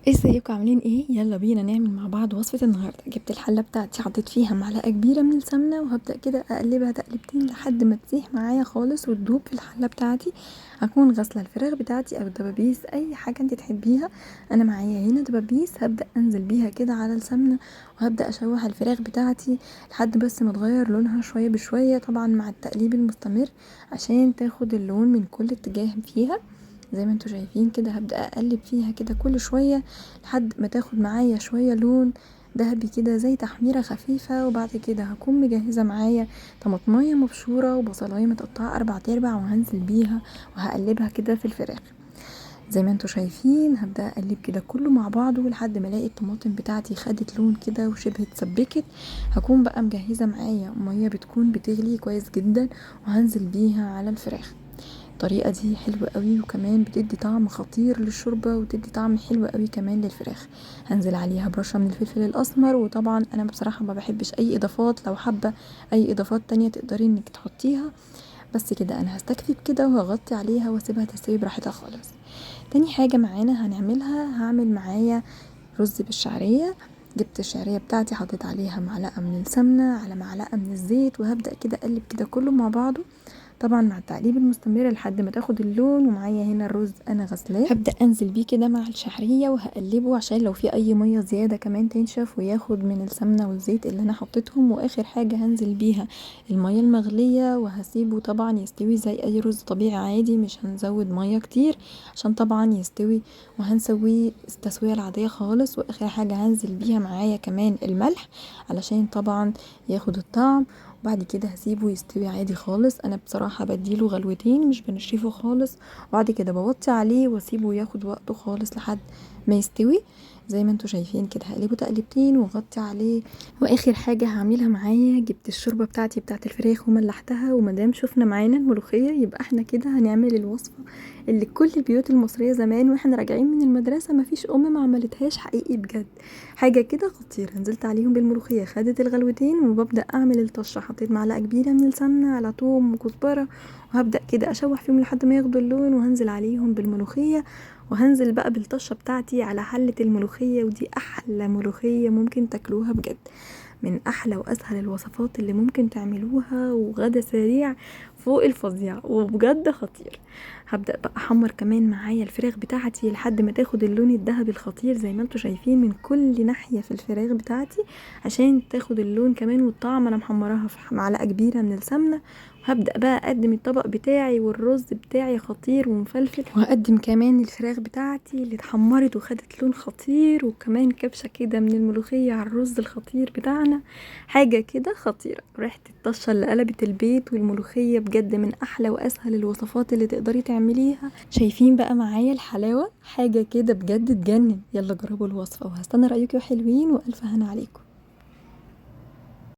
ازيكم عاملين ايه؟ يلا بينا نعمل مع بعض وصفة النهاردة. جبت الحلة بتاعتي، حطيت فيها معلقة كبيرة من السمنة، وهبدأ كده اقلبها تقلبتين لحد ما تسيح معايا خالص وتدوب في الحلة بتاعتي. هكون غاسلة الفراخ بتاعتي او الدبابيس، اي حاجة انت تحبيها. انا معايا هنا دبابيس، هبدأ انزل بيها كده على السمنة، وهبدأ اشوح الفراخ بتاعتي لحد بس ما تغير لونها شوية بشوية، طبعا مع التقليب المستمر عشان تاخد اللون من كل اتجاه فيها. زي ما انتوا شايفين كده هبدأ اقلب فيها كده كل شوية لحد ما تاخد معايا شوية لون دهبي كده زي تحميرة خفيفة. وبعد كده هكون مجهزة معايا طماطماية مبشورة وبصلاية متقطعة 4/4، وهنزل بيها وهقلبها كده في الفراخ. زي ما انتوا شايفين هبدأ اقلب كده كله مع بعضه لحد ما الاقي الطماطم بتاعتي خدت لون كده وشبه اتسبكت. هكون بقى مجهزة معايا مية بتكون بتغلي كويس جدا، وهنزل بيها على الفراخ. الطريقة دي حلوة قوي، وكمان بتدي طعم خطير للشوربة، وتدي طعم حلو قوي كمان للفراخ. هنزل عليها برشة من الفلفل الاسمر، وطبعا انا بصراحة ما بحبش اي اضافات، لو حابة اي اضافات تانية تقدري انك تحطيها. بس كده انا هستكفي بكده وهغطي عليها واسيبها تستوي براحتها خالص. تاني حاجة معانا هنعملها، هعمل معايا رز بالشعرية. جبت الشعرية بتاعتي، حطيت عليها معلقة من السمنة على معلقة من الزيت، وهبدأ كده اقلب كده كله مع بعضه، طبعا مع التقليب المستمر لحد ما تاخد اللون. ومعايا هنا الرز انا غسلاه، هبدأ انزل بيه كده مع الشعرية وهقلبه عشان لو في اي مية زيادة كمان تنشف وياخد من السمنة والزيت اللي انا حطيتهم. واخر حاجة هنزل بيها المية المغلية، وهسيبه طبعا يستوي زي اي رز طبيعي عادي، مش هنزود مية كتير عشان طبعا يستوي، وهنسويه التسوية العادية خالص. واخر حاجة هنزل بيها معايا كمان الملح علشان طبعا ياخد الطعم. وبعد كده هسيبه يستوي عادي خالص. انا بصراحة بديله غلوتين، مش بنشفه خالص. وبعد كده بوطي عليه واسيبه ياخد وقته خالص لحد ما يستوي. زي ما انتوا شايفين كده هقلبه تقلبتين واغطي عليه. واخر حاجة هعملها معايا، جبت الشوربة بتاعتي بتاعت الفراخ وملحتها، ومادام شفنا معانا الملوخية يبقى احنا كده هنعمل الوصفة اللي كل البيوت المصرية زمان واحنا راجعين من المدرسة مفيش ام ما عملتهاش حقيقي بجد. حاجة كده خطيرة. نزلت عليهم بالملوخية، خدت الغلوتين، وببدأ اعمل الطشة. حطيت معلقة كبيرة من السمنة على توم وكزبرة، وهبدأ كده اشوح فيهم لحد ما ياخدوا اللون، وهنزل عليهم بالملوخية، وهنزل بقى بالطشة بتاعتي على حلة الملوخية. ودي احلى ملوخية ممكن تاكلوها بجد، من احلى واسهل الوصفات اللي ممكن تعملوها، وغدا سريع فوق الفظيع وبجد خطير. هبدأ بقى احمر كمان معايا الفراخ بتاعتي لحد ما تاخد اللون الذهبي الخطير زي ما انتوا شايفين من كل ناحية في الفراخ بتاعتي عشان تاخد اللون كمان والطعم. انا محمراها في معلقة كبيرة من السمنة. وهبدأ بقى اقدم الطبق بتاعي، والرز بتاعي خطير ومفلفل، وهقدم كمان الفراخ بتاعتي اللي اتحمرت وخدت لون خطير، وكمان كبشة كده من الملوخية على الرز الخطير بتاعنا. حاجة كده خطيرة، ريحة الطشة اللي قلبت البيت. والملوخية بجد من احلى واسهل الوصفات اللي تقدري تعمليها. شايفين بقى معايا الحلاوة، حاجة كده بجد تجنن. يلا جربوا الوصفة، وهستنى رأيكم حلوين، والف هنا عليكم.